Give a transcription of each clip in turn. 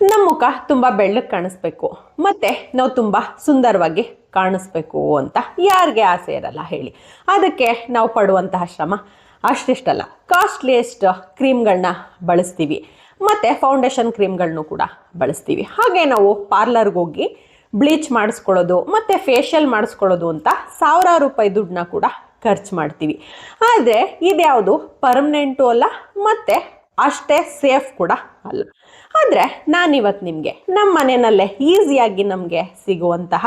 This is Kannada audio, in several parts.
ನಮ್ಮ ಮುಖ ತುಂಬ ಬೆಳ್ಳಗೆ ಕಾಣಿಸ್ಬೇಕು ಮತ್ತು ನಾವು ತುಂಬ ಸುಂದರವಾಗಿ ಕಾಣಿಸ್ಬೇಕು ಅಂತ ಯಾರಿಗೆ ಆಸೆ ಇರಲ್ಲ ಹೇಳಿ. ಅದಕ್ಕೆ ನಾವು ಪಡುವಂತಹ ಶ್ರಮ ಅಷ್ಟಿಷ್ಟಲ್ಲ. ಕಾಸ್ಟ್ಲಿಯೆಸ್ಟ್ ಕ್ರೀಮ್ಗಳನ್ನ ಬಳಸ್ತೀವಿ ಮತ್ತು ಫೌಂಡೇಶನ್ ಕ್ರೀಮ್ಗಳನ್ನೂ ಕೂಡ ಬಳಸ್ತೀವಿ. ಹಾಗೆ ನಾವು ಪಾರ್ಲರ್ಗೆ ಹೋಗಿ ಬ್ಲೀಚ್ ಮಾಡಿಸ್ಕೊಳ್ಳೋದು ಮತ್ತು ಫೇಶಿಯಲ್ ಮಾಡಿಸ್ಕೊಳ್ಳೋದು ಅಂತ ಸಾವಿರಾರು ರೂಪಾಯಿ ದುಡ್ಡನ್ನ ಕೂಡ ಖರ್ಚು ಮಾಡ್ತೀವಿ. ಆದರೆ ಇದ್ಯಾವುದು ಪರ್ಮನೆಂಟು ಅಲ್ಲ ಮತ್ತು ಅಷ್ಟೇ ಸೇಫ್ ಕೂಡ ಅಲ್ಲ. ಆದರೆ ನಾನಿವತ್ತು ನಿಮಗೆ ನಮ್ಮ ಮನೆಯಲ್ಲೇ ಈಸಿಯಾಗಿ ನಮಗೆ ಸಿಗುವಂತಹ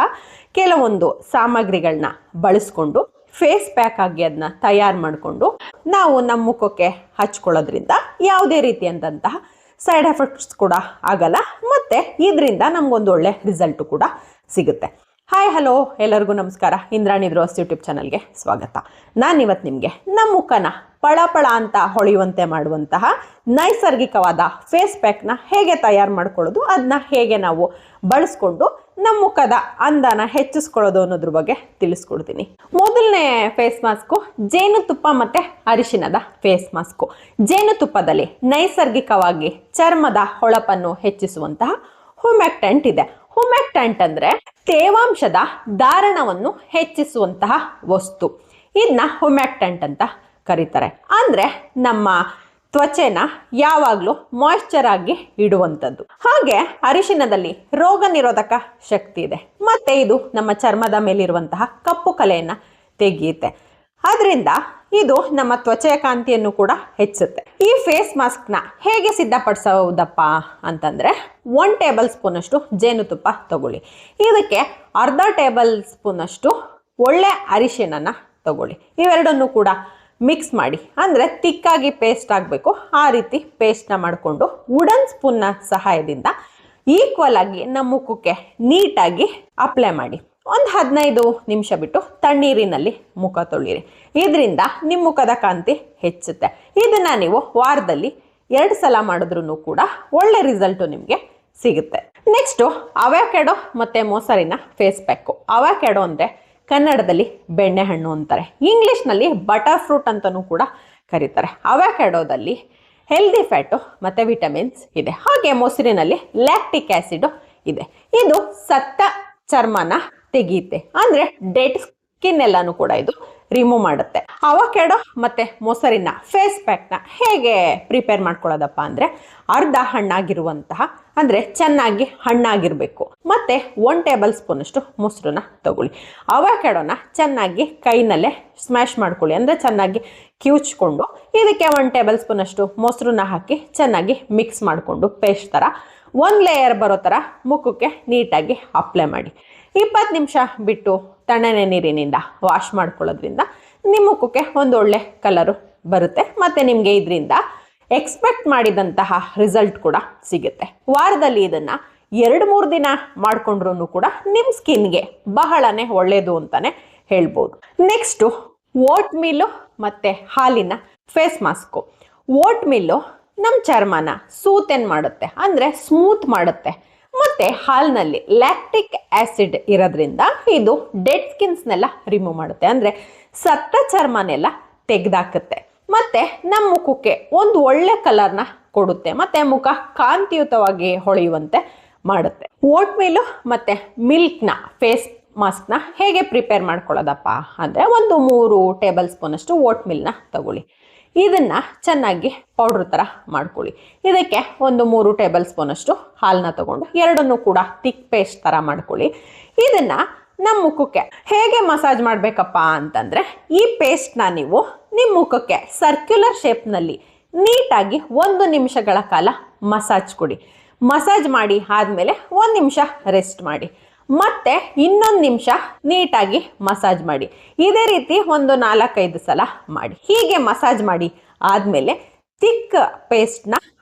ಕೆಲವೊಂದು ಸಾಮಗ್ರಿಗಳನ್ನ ಬಳಸ್ಕೊಂಡು ಫೇಸ್ ಪ್ಯಾಕ್ ಆಗಿ ಅದನ್ನ ತಯಾರು ಮಾಡಿಕೊಂಡು ನಾವು ನಮ್ಮ ಮುಖಕ್ಕೆ ಹಚ್ಕೊಳ್ಳೋದ್ರಿಂದ ಯಾವುದೇ ರೀತಿಯಾದಂತಹ ಸೈಡ್ ಎಫೆಕ್ಟ್ಸ್ ಕೂಡ ಆಗಲ್ಲ ಮತ್ತು ಇದರಿಂದ ನಮಗೊಂದು ಒಳ್ಳೆ ರಿಸಲ್ಟು ಕೂಡ ಸಿಗುತ್ತೆ. ಹಾಯ್ ಹಲೋ ಎಲ್ಲರಿಗೂ ನಮಸ್ಕಾರ. ಇಂದ್ರಾಣಿ ರೋಸ್ ಯೂಟ್ಯೂಬ್ ಚಾನಲ್ಗೆ ಸ್ವಾಗತ. ನಾನಿವತ್ತು ನಿಮಗೆ ನಮ್ಮ ಮುಖನ ಪಳಪಳ ಅಂತ ಹೊಳೆಯುವಂತೆ ಮಾಡುವಂತಹ ನೈಸರ್ಗಿಕವಾದ ಫೇಸ್ ಪ್ಯಾಕ್ನ ಹೇಗೆ ತಯಾರು ಮಾಡ್ಕೊಳ್ಳೋದು, ಅದನ್ನ ಹೇಗೆ ನಾವು ಬಳಸ್ಕೊಂಡು ನಮ್ಮ ಮುಖದ ಅಂದನ ಹೆಚ್ಚಿಸ್ಕೊಳ್ಳೋದು ಅನ್ನೋದ್ರ ಬಗ್ಗೆ ತಿಳಿಸ್ಕೊಡ್ತೀನಿ. ಮೊದಲನೇ ಫೇಸ್ ಮಾಸ್ಕು ಜೇನುತುಪ್ಪ ಮತ್ತು ಅರಿಶಿಣದ ಫೇಸ್ ಮಾಸ್ಕು. ಜೇನುತುಪ್ಪದಲ್ಲಿ ನೈಸರ್ಗಿಕವಾಗಿ ಚರ್ಮದ ಹೊಳಪನ್ನು ಹೆಚ್ಚಿಸುವಂತಹ ಹುಮೆಕ್ಟೆಂಟ್ ಇದೆ. ಹುಮೆಕ್ಟೆಂಟ್ ಅಂದರೆ ತೇವಾಂಶದ ಧಾರಣವನ್ನು ಹೆಚ್ಚಿಸುವಂತಹ ವಸ್ತು. ಇದನ್ನ ಹುಮೆಕ್ಟೆಂಟ್ ಅಂತ ಕರೀತಾರೆ. ಅಂದರೆ ನಮ್ಮ ತ್ವಚೆನ ಯಾವಾಗಲೂ ಮಾಯ್ಶ್ಚರ್ ಆಗಿ ಇಡುವಂಥದ್ದು. ಹಾಗೆ ಅರಿಶಿಣದಲ್ಲಿ ರೋಗ ನಿರೋಧಕ ಶಕ್ತಿ ಇದೆ ಮತ್ತು ಇದು ನಮ್ಮ ಚರ್ಮದ ಮೇಲಿರುವಂತಹ ಕಪ್ಪು ಕಲೆಯನ್ನು ತೆಗೆಯುತ್ತೆ. ಅದರಿಂದ ಇದು ನಮ್ಮ ತ್ವಚೆಯ ಕಾಂತಿಯನ್ನು ಕೂಡ ಹೆಚ್ಚಿಸುತ್ತೆ. ಈ ಫೇಸ್ ಮಾಸ್ಕ್ನ ಹೇಗೆ ಸಿದ್ಧಪಡಿಸೋದಪ್ಪ ಅಂತಂದರೆ 1 ಟೇಬಲ್ ಸ್ಪೂನಷ್ಟು ಜೇನುತುಪ್ಪ ತಗೊಳ್ಳಿ. ಇದಕ್ಕೆ ಅರ್ಧ ಟೇಬಲ್ ಸ್ಪೂನಷ್ಟು ಒಳ್ಳೆ ಅರಿಶಿಣನ ತಗೊಳ್ಳಿ. ಇವೆರಡನ್ನು ಕೂಡ ಮಿಕ್ಸ್ ಮಾಡಿ, ಅಂದರೆ ತಿಕ್ಕಾಗಿ ಪೇಸ್ಟ್ ಆಗಬೇಕು. ಆ ರೀತಿ ಪೇಸ್ಟ್ನ ಮಾಡಿಕೊಂಡು ವುಡನ್ ಸ್ಪೂನ್ನ ಸಹಾಯದಿಂದ ಈಕ್ವಲ್ ಆಗಿ ನಮ್ಮ ಮುಖಕ್ಕೆ ನೀಟಾಗಿ ಅಪ್ಲೈ ಮಾಡಿ. ಒಂದು 15 ನಿಮಿಷ ಬಿಟ್ಟು ತಣ್ಣೀರಿನಲ್ಲಿ ಮುಖ ತೊಳಿರಿ. ಇದರಿಂದ ನಿಮ್ಮ ಮುಖದ ಕಾಂತಿ ಹೆಚ್ಚುತ್ತೆ. ಇದನ್ನು ನೀವು ವಾರದಲ್ಲಿ 2 ಸಲ ಮಾಡಿದ್ರೂ ಕೂಡ ಒಳ್ಳೆ ರಿಸಲ್ಟು ನಿಮಗೆ ಸಿಗುತ್ತೆ. ನೆಕ್ಸ್ಟು ಅವಕ್ಯಾಡೋ ಮತ್ತು ಮೊಸರಿನ ಫೇಸ್ ಪ್ಯಾಕು. ಅವಕ್ಯಾಡೋ ಅಂದರೆ ಕನ್ನಡದಲ್ಲಿ ಬೆಣ್ಣೆಹಣ್ಣು ಅಂತಾರೆ, ಇಂಗ್ಲೀಷ್ನಲ್ಲಿ ಬಟರ್ ಫ್ರೂಟ್ ಅಂತಲೂ ಕೂಡ ಕರೀತಾರೆ. ಅವಕ್ಯಾಡೋದಲ್ಲಿ ಹೆಲ್ದಿ ಫ್ಯಾಟು ಮತ್ತು ವಿಟಮಿನ್ಸ್ ಇದೆ. ಹಾಗೆ ಮೊಸರಿನಲ್ಲಿ ಲ್ಯಾಕ್ಟಿಕ್ ಆ್ಯಸಿಡು ಇದೆ. ಇದು ಸತ್ತ ಚರ್ಮನ ತೆಗೆಯುತ್ತೆ, ಅಂದರೆ ಡೆಡ್ ಸ್ಕಿನ್ ಎಲ್ಲನೂ ಕೂಡ ಇದು ರಿಮೂವ್ ಮಾಡುತ್ತೆ. ಅವಕ್ಯಾಡೋ ಮತ್ತು ಮೊಸರಿನ ಫೇಸ್ ಪ್ಯಾಕ್ನ ಹೇಗೆ ಪ್ರಿಪೇರ್ ಮಾಡ್ಕೊಳ್ಳೋದಪ್ಪ ಅಂದರೆ ಅರ್ಧ ಹಣ್ಣಾಗಿರುವಂತಹ, ಅಂದರೆ ಚೆನ್ನಾಗಿ ಹಣ್ಣಾಗಿರಬೇಕು, ಮತ್ತು 1 ಟೇಬಲ್ ಸ್ಪೂನಷ್ಟು ಮೊಸರನ್ನ ತಗೊಳ್ಳಿ. ಅವಕ್ಯಾಡೋನ ಚೆನ್ನಾಗಿ ಕೈನಲ್ಲೇ ಸ್ಮ್ಯಾಶ್ ಮಾಡ್ಕೊಳ್ಳಿ, ಅಂದರೆ ಚೆನ್ನಾಗಿ ಕಿವುಚ್ಕೊಂಡು ಇದಕ್ಕೆ 1 ಟೇಬಲ್ ಸ್ಪೂನಷ್ಟು ಮೊಸರನ್ನ ಹಾಕಿ ಚೆನ್ನಾಗಿ ಮಿಕ್ಸ್ ಮಾಡಿಕೊಂಡು ಪೇಸ್ಟ್ ಥರ 1 ಲೇಯರ್ ಬರೋ ಥರ ಮುಖಕ್ಕೆ ನೀಟಾಗಿ ಅಪ್ಲೈ ಮಾಡಿ. 20 ನಿಮಿಷ ಬಿಟ್ಟು ತಣ್ಣನೆ ನೀರಿನಿಂದ ವಾಶ್ ಮಾಡ್ಕೊಳ್ಳೋದ್ರಿಂದ ನಿಮ್ಮ ಮುಖಕ್ಕೆ ಒಂದು ಒಳ್ಳೆ ಕಲರು ಬರುತ್ತೆ ಮತ್ತು ನಿಮಗೆ ಇದರಿಂದ ಎಕ್ಸ್ಪೆಕ್ಟ್ ಮಾಡಿದಂತಹ ರಿಸಲ್ಟ್ ಕೂಡ ಸಿಗುತ್ತೆ. ವಾರದಲ್ಲಿ ಇದನ್ನು 2-3 ದಿನ ಮಾಡಿಕೊಂಡ್ರೂ ಕೂಡ ನಿಮ್ಮ ಸ್ಕಿನ್ಗೆ ಬಹಳನೇ ಒಳ್ಳೆಯದು ಅಂತಲೇ ಹೇಳ್ಬೋದು. ನೆಕ್ಸ್ಟು ಓಟ್ ಮೀಲು ಮತ್ತು ಹಾಲಿನ ಫೇಸ್ ಮಾಸ್ಕು. ಓಟ್ ಮೀಲು ನಮ್ಮ ಚರ್ಮನ ಸೂತೆನ್ ಮಾಡುತ್ತೆ, ಅಂದರೆ ಸ್ಮೂತ್ ಮಾಡುತ್ತೆ, ಮತ್ತು ಹಾಲಿನಲ್ಲಿ ಲ್ಯಾಕ್ಟಿಕ್ ಆ್ಯಸಿಡ್ ಇರೋದ್ರಿಂದ ಇದು ಡೆಡ್ ಸ್ಕಿನ್ಸ್ನೆಲ್ಲ ರಿಮೂವ್ ಮಾಡುತ್ತೆ, ಅಂದರೆ ಸತ್ತ ಚರ್ಮನೆಲ್ಲ ತೆಗೆದಾಕುತ್ತೆ ಮತ್ತು ನಮ್ಮ ಮುಖಕ್ಕೆ ಒಂದು ಒಳ್ಳೆ ಕಲರ್ನ ಕೊಡುತ್ತೆ ಮತ್ತು ಮುಖ ಕಾಂತಿಯುತವಾಗಿ ಹೊಳೆಯುವಂತೆ ಮಾಡುತ್ತೆ. ಓಟ್ ಮೀಲು ಮತ್ತು ಮಿಲ್ಕ್ನ ಫೇಸ್ ಮಾಸ್ಕ್ನ ಹೇಗೆ ಪ್ರಿಪೇರ್ ಮಾಡ್ಕೊಳ್ಳೋದಪ್ಪ ಅಂದರೆ 3 ಟೇಬಲ್ ಸ್ಪೂನಷ್ಟು ಓಟ್ ಮಿಲ್ನ ತಗೊಳ್ಳಿ. ಇದನ್ನು ಚೆನ್ನಾಗಿ ಪೌಡ್ರ್ ಥರ ಮಾಡ್ಕೊಳ್ಳಿ. ಇದಕ್ಕೆ 3 ಟೇಬಲ್ ಸ್ಪೂನಷ್ಟು ಹಾಲನ್ನ ತಗೊಂಡು ಎರಡನ್ನೂ ಕೂಡ ತಿಕ್ ಪೇಸ್ಟ್ ಥರ ಮಾಡ್ಕೊಳ್ಳಿ. ಇದನ್ನು ನಮ್ಮ ಮುಖಕ್ಕೆ ಹೇಗೆ ಮಸಾಜ್ ಮಾಡಬೇಕಪ್ಪ ಅಂತಂದರೆ ಈ ಪೇಸ್ಟ್ನ ನೀವು ನಿಮ್ಮ ಮುಖಕ್ಕೆ ಸರ್ಕ್ಯುಲರ್ ಶೇಪ್ನಲ್ಲಿ ನೀಟಾಗಿ 1 ನಿಮಿಷಗಳ ಕಾಲ ಮಸಾಜ್ ಕೊಡಿ. ಮಸಾಜ್ ಮಾಡಿ ಆದಮೇಲೆ 1 ನಿಮಿಷ ರೆಸ್ಟ್ ಮಾಡಿ, ಮತ್ತೆ 1 ನಿಮಿಷ ನೀಟಾಗಿ ಮಸಾಜ್ ಮಾಡಿ. ಇದೇ ರೀತಿ 4-5 ಸಲ ಮಾಡಿ. ಹೀಗೆ ಮಸಾಜ್ ಮಾಡಿ ಆದಮೇಲೆ ಥಿಕ್ ಪೇಸ್ಟ್ನ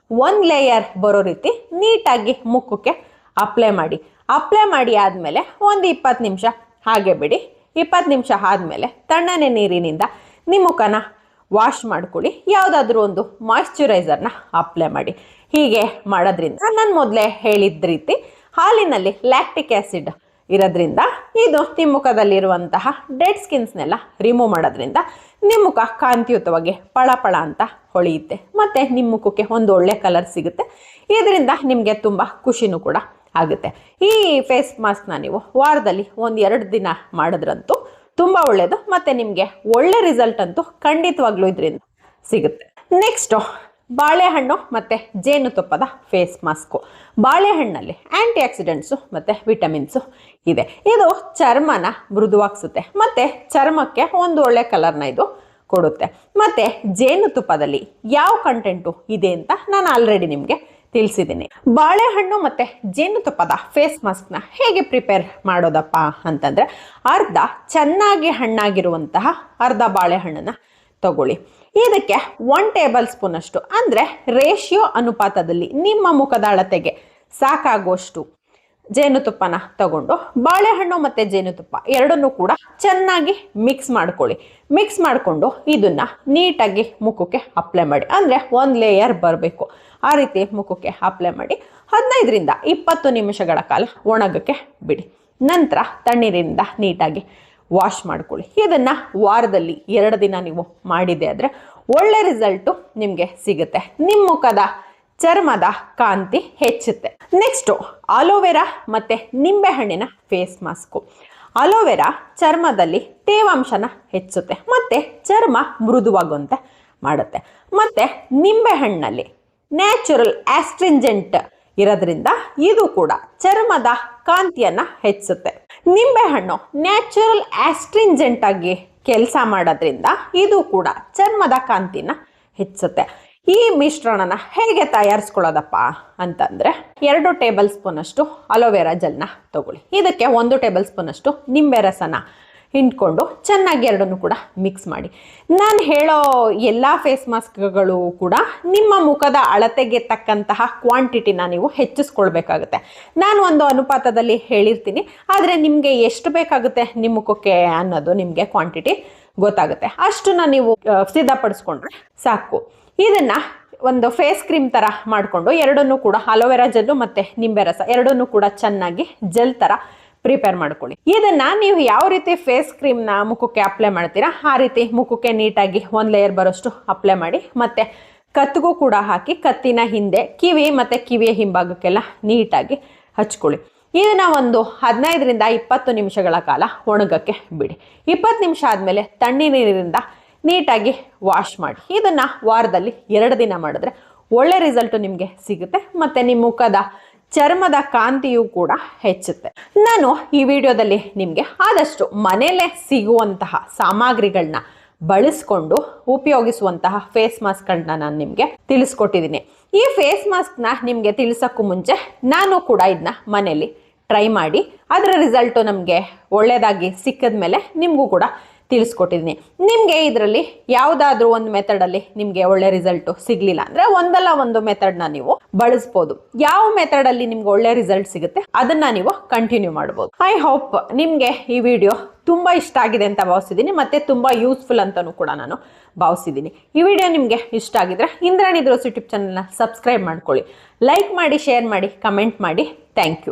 1 ಲೇಯರ್ ಬರೋ ರೀತಿ ನೀಟಾಗಿ ಮುಖಕ್ಕೆ ಅಪ್ಲೈ ಮಾಡಿ. ಅಪ್ಲೈ ಮಾಡಿ ಆದಮೇಲೆ 20 ನಿಮಿಷ ಹಾಗೆ ಬಿಡಿ. 20 ನಿಮಿಷ ಆದಮೇಲೆ ತಣ್ಣನೆ ನೀರಿನಿಂದ ನಿಮ್ಮ ಮುಖನ ವಾಶ್ ಮಾಡ್ಕೊಳ್ಳಿ. ಯಾವುದಾದ್ರೂ ಒಂದು ಮಾಯಿಶ್ಚರೈಸರ್ನ ಅಪ್ಲೈ ಮಾಡಿ. ಹೀಗೆ ಮಾಡೋದ್ರಿಂದ ನಾನು ಮೊದಲೇ ಹೇಳಿದ ರೀತಿ ಹಾಲಿನಲ್ಲಿ ಲ್ಯಾಕ್ಟಿಕ್ ಆ್ಯಸಿಡ್ ಇರೋದ್ರಿಂದ ಇದು ನಿಮ್ಮ ಮುಖದಲ್ಲಿರುವಂತಹ ಡೆಡ್ ಸ್ಕಿನ್ಸ್ನೆಲ್ಲ ರಿಮೂವ್ ಮಾಡೋದ್ರಿಂದ ನಿಮ್ಮ ಮುಖ ಕಾಂತಿಯುತವಾಗಿ ಪಳ ಅಂತ ಹೊಳೆಯುತ್ತೆ ಮತ್ತು ನಿಮ್ಮ ಮುಖಕ್ಕೆ ಒಂದು ಒಳ್ಳೆ ಕಲರ್ ಸಿಗುತ್ತೆ. ಇದರಿಂದ ನಿಮಗೆ ತುಂಬ ಖುಷಿನೂ ಕೂಡ ಆಗುತ್ತೆ. ಈ ಫೇಸ್ ಮಾಸ್ಕ್ನ ನೀವು ವಾರದಲ್ಲಿ 1-2 ದಿನ ಮಾಡಿದ್ರಂತೂ ತುಂಬ ಒಳ್ಳೆಯದು ಮತ್ತು ನಿಮಗೆ ಒಳ್ಳೆ ರಿಸಲ್ಟ್ ಅಂತೂ ಖಂಡಿತವಾಗ್ಲೂ ಇದರಿಂದ ಸಿಗುತ್ತೆ. ನೆಕ್ಸ್ಟು ಬಾಳೆಹಣ್ಣು ಮತ್ತು ಜೇನುತುಪ್ಪದ ಫೇಸ್ ಮಾಸ್ಕು. ಬಾಳೆಹಣ್ಣಲ್ಲಿ ಆ್ಯಂಟಿ ಆಕ್ಸಿಡೆಂಟ್ಸು ಮತ್ತು ವಿಟಮಿನ್ಸು ಇದೆ. ಇದು ಚರ್ಮನ ಮೃದುವಾಗಿಸುತ್ತೆ ಮತ್ತು ಚರ್ಮಕ್ಕೆ ಒಂದು ಒಳ್ಳೆ ಕಲರ್ನ ಇದು ಕೊಡುತ್ತೆ. ಮತ್ತು ಜೇನುತುಪ್ಪದಲ್ಲಿ ಯಾವ ಕಂಟೆಂಟು ಇದೆ ಅಂತ ನಾನು ಆಲ್ರೆಡಿ ನಿಮಗೆ ತಿಳಿಸಿದ್ದೀನಿ. ಬಾಳೆಹಣ್ಣು ಮತ್ತು ಜೇನುತುಪ್ಪದ ಫೇಸ್ ಮಾಸ್ಕ್ನ ಹೇಗೆ ಪ್ರಿಪೇರ್ ಮಾಡೋದಪ್ಪ ಅಂತಂದರೆ, ಚೆನ್ನಾಗಿ ಹಣ್ಣಾಗಿರುವಂತಹ ಅರ್ಧ ಬಾಳೆಹಣ್ಣನ್ನು ತಗೊಳ್ಳಿ. ಇದಕ್ಕೆ 1 ಟೇಬಲ್ ಸ್ಪೂನ್ ಅಷ್ಟು ಅಂದರೆ ರೇಷಿಯೋ ಅನುಪಾತದಲ್ಲಿ ನಿಮ್ಮ ಮುಖದ ಅಳತೆಗೆ ಸಾಕಾಗುವಷ್ಟು ಜೇನುತುಪ್ಪನ ತಗೊಂಡು ಬಾಳೆಹಣ್ಣು ಮತ್ತು ಜೇನುತುಪ್ಪ ಎರಡನ್ನೂ ಕೂಡ ಚೆನ್ನಾಗಿ ಮಿಕ್ಸ್ ಮಾಡ್ಕೊಳ್ಳಿ. ಮಿಕ್ಸ್ ಮಾಡಿಕೊಂಡು ಇದನ್ನು ನೀಟಾಗಿ ಮುಖಕ್ಕೆ ಅಪ್ಲೈ ಮಾಡಿ. ಅಂದರೆ 1 ಲೇಯರ್ ಬರಬೇಕು, ಆ ರೀತಿ ಮುಖಕ್ಕೆ ಅಪ್ಲೈ ಮಾಡಿ 15-20 ನಿಮಿಷಗಳ ಕಾಲ ಒಣಗಕ್ಕೆ ಬಿಡಿ. ನಂತರ ತಣ್ಣೀರಿನಿಂದ ನೀಟಾಗಿ ವಾಶ್ ಮಾಡ್ಕೊಳ್ಳಿ. ಇದನ್ನು ವಾರದಲ್ಲಿ 2 ದಿನ ನೀವು ಮಾಡಿದೆ ಆದರೆ ಒಳ್ಳೆ ರಿಸಲ್ಟು ನಿಮಗೆ ಸಿಗುತ್ತೆ. ನಿಮ್ಮ ಮುಖದ ಚರ್ಮದ ಕಾಂತಿ ಹೆಚ್ಚುತ್ತೆ. ನೆಕ್ಸ್ಟು ಆಲೋವೆರಾ ಮತ್ತು ನಿಂಬೆಹಣ್ಣಿನ ಫೇಸ್ ಮಾಸ್ಕು. ಆಲೋವೆರಾ ಚರ್ಮದಲ್ಲಿ ತೇವಾಂಶನ ಹೆಚ್ಚುತ್ತೆ ಮತ್ತು ಚರ್ಮ ಮೃದುವಾಗುವಂತೆ ಮಾಡುತ್ತೆ. ಮತ್ತು ನಿಂಬೆಹಣ್ಣಲ್ಲಿ ನ್ಯಾಚುರಲ್ ಆಸ್ಟ್ರಿಂಜೆಂಟ್ ಇರೋದ್ರಿಂದ ಇದು ಕೂಡ ಚರ್ಮದ ಕಾಂತಿಯನ್ನು ಹೆಚ್ಚಿಸುತ್ತೆ. ನಿಂಬೆಹಣ್ಣು ನ್ಯಾಚುರಲ್ ಆಸ್ಟ್ರಿಂಜೆಂಟ್ ಆಗಿ ಕೆಲಸ ಮಾಡೋದ್ರಿಂದ ಇದು ಕೂಡ ಚರ್ಮದ ಕಾಂತಿನ ಹೆಚ್ಚಿಸುತ್ತೆ. ಈ ಮಿಶ್ರಣನ ಹೇಗೆ ತಯಾರಿಸ್ಕೊಳ್ಳೋದಪ್ಪ ಅಂತಂದರೆ, 2 ಟೇಬಲ್ ಸ್ಪೂನ್ ಅಷ್ಟು ಅಲೋವೆರಾ ಜೆಲ್ನ ತಗೊಳ್ಳಿ. ಇದಕ್ಕೆ 1 ಟೇಬಲ್ ಸ್ಪೂನ್ ಅಷ್ಟು ನಿಂಬೆ ರಸನ ಹಿಂಡ್ಕೊಂಡು ಚೆನ್ನಾಗಿ ಎರಡನ್ನೂ ಕೂಡ ಮಿಕ್ಸ್ ಮಾಡಿ. ನಾನು ಹೇಳೋ ಎಲ್ಲ ಫೇಸ್ ಮಾಸ್ಕ್ಗಳು ಕೂಡ ನಿಮ್ಮ ಮುಖದ ಅಳತೆಗೆ ತಕ್ಕಂತಹ ಕ್ವಾಂಟಿಟಿನ ನೀವು ಹೆಚ್ಚಿಸ್ಕೊಳ್ಬೇಕಾಗುತ್ತೆ. ನಾನು ಒಂದು ಅನುಪಾತದಲ್ಲಿ ಹೇಳಿರ್ತೀನಿ, ಆದರೆ ನಿಮಗೆ ಎಷ್ಟು ಬೇಕಾಗುತ್ತೆ ನಿಮ್ಮ ಮುಖಕ್ಕೆ ಅನ್ನೋದು ನಿಮಗೆ ಕ್ವಾಂಟಿಟಿ ಗೊತ್ತಾಗುತ್ತೆ. ಅಷ್ಟನ್ನ ನೀವು ಸಿದ್ಧಪಡಿಸ್ಕೊಂಡ್ರೆ ಸಾಕು. ಇದನ್ನು ಒಂದು ಫೇಸ್ ಕ್ರೀಮ್ ಥರ ಮಾಡಿಕೊಂಡು ಎರಡನ್ನೂ ಕೂಡ ಅಲೋವೆರಾ ಜೆಲ್ಲು ಮತ್ತು ನಿಂಬೆ ರಸ ಎರಡನ್ನೂ ಕೂಡ ಚೆನ್ನಾಗಿ ಜೆಲ್ ಥರ ಪ್ರಿಪೇರ್ ಮಾಡ್ಕೊಳ್ಳಿ. ಇದನ್ನ ನೀವು ಯಾವ ರೀತಿ ಫೇಸ್ ಕ್ರೀಮ್ನ ಮುಖಕ್ಕೆ ಅಪ್ಲೈ ಮಾಡ್ತೀರಾ ಆ ರೀತಿ ಮುಖಕ್ಕೆ ನೀಟಾಗಿ 1 ಲೇಯರ್ ಬರೋಷ್ಟು ಅಪ್ಲೈ ಮಾಡಿ. ಮತ್ತು ಕತ್ತಿಗೂ ಕೂಡ ಹಾಕಿ ಕತ್ತಿನ ಹಿಂದೆ ಕಿವಿ ಮತ್ತು ಕಿವಿಯ ಹಿಂಭಾಗಕ್ಕೆಲ್ಲ ನೀಟಾಗಿ ಹಚ್ಕೊಳ್ಳಿ. ಇದನ್ನು ಒಂದು 15-20 ನಿಮಿಷಗಳ ಕಾಲ ಒಣಗಕ್ಕೆ ಬಿಡಿ. 20 ನಿಮಿಷ ಆದಮೇಲೆ ತಣ್ಣೀರಿನಿಂದ ನೀಟಾಗಿ ವಾಶ್ ಮಾಡಿ. ಇದನ್ನು ವಾರದಲ್ಲಿ 2 ದಿನ ಮಾಡಿದ್ರೆ ಒಳ್ಳೆ ರಿಸಲ್ಟು ನಿಮಗೆ ಸಿಗುತ್ತೆ ಮತ್ತು ನಿಮ್ಮ ಮುಖದ ಚರ್ಮದ ಕಾಂತಿಯೂ ಕೂಡ ಹೆಚ್ಚುತ್ತೆ. ನಾನು ಈ ವಿಡಿಯೋದಲ್ಲಿ ನಿಮಗೆ ಆದಷ್ಟು ಮನೆಯಲ್ಲೇ ಸಿಗುವಂತಹ ಸಾಮಗ್ರಿಗಳನ್ನ ಬಳಸ್ಕೊಂಡು ಉಪಯೋಗಿಸುವಂತಹ ಫೇಸ್ ಮಾಸ್ಕ್ಗಳನ್ನ ನಾನು ನಿಮಗೆ ತಿಳಿಸ್ಕೊಟ್ಟಿದ್ದೀನಿ. ಈ ಫೇಸ್ ಮಾಸ್ಕ್ನ ನಿಮಗೆ ತಿಳಿಸೋಕ್ಕೂ ಮುಂಚೆ ನಾನು ಕೂಡ ಇದನ್ನ ಮನೆಯಲ್ಲಿ ಟ್ರೈ ಮಾಡಿ ಅದರ ರಿಸಲ್ಟು ನಮಗೆ ಒಳ್ಳೆಯದಾಗಿ ಸಿಕ್ಕಿದ ಮೇಲೆ ನಿಮಗೂ ಕೂಡ ತಿಳಿಸ್ಕೊಟ್ಟಿದ್ದೀನಿ. ನಿಮಗೆ ಇದರಲ್ಲಿ ಯಾವುದಾದ್ರೂ ಒಂದು ಮೆಥಡಲ್ಲಿ ನಿಮಗೆ ಒಳ್ಳೆ ರಿಸಲ್ಟು ಸಿಗಲಿಲ್ಲ ಅಂದರೆ ಒಂದಲ್ಲ ಒಂದು ಮೆಥಡ್ನ ನೀವು ಬಳಸ್ಬೋದು. ಯಾವ ಮೆಥಡಲ್ಲಿ ನಿಮ್ಗೆ ಒಳ್ಳೆ ರಿಸಲ್ಟ್ ಸಿಗುತ್ತೆ ಅದನ್ನು ನೀವು ಕಂಟಿನ್ಯೂ ಮಾಡ್ಬೋದು. ಐ ಹೋಪ್ ನಿಮಗೆ ಈ ವಿಡಿಯೋ ತುಂಬ ಇಷ್ಟ ಆಗಿದೆ ಅಂತ ಭಾವಿಸಿದ್ದೀನಿ ಮತ್ತು ತುಂಬ ಯೂಸ್ಫುಲ್ ಅಂತಲೂ ಕೂಡ ನಾನು ಭಾವಿಸಿದ್ದೀನಿ. ಈ ವಿಡಿಯೋ ನಿಮಗೆ ಇಷ್ಟ ಆಗಿದ್ರೆ ಇಂದ್ರಾಣಿ ದೋಸೆ ಯೂಟ್ಯೂಬ್ ಚಾನಲ್ನ ಸಬ್ಸ್ಕ್ರೈಬ್ ಮಾಡ್ಕೊಳ್ಳಿ, ಲೈಕ್ ಮಾಡಿ, ಶೇರ್ ಮಾಡಿ, ಕಮೆಂಟ್ ಮಾಡಿ. Thank you.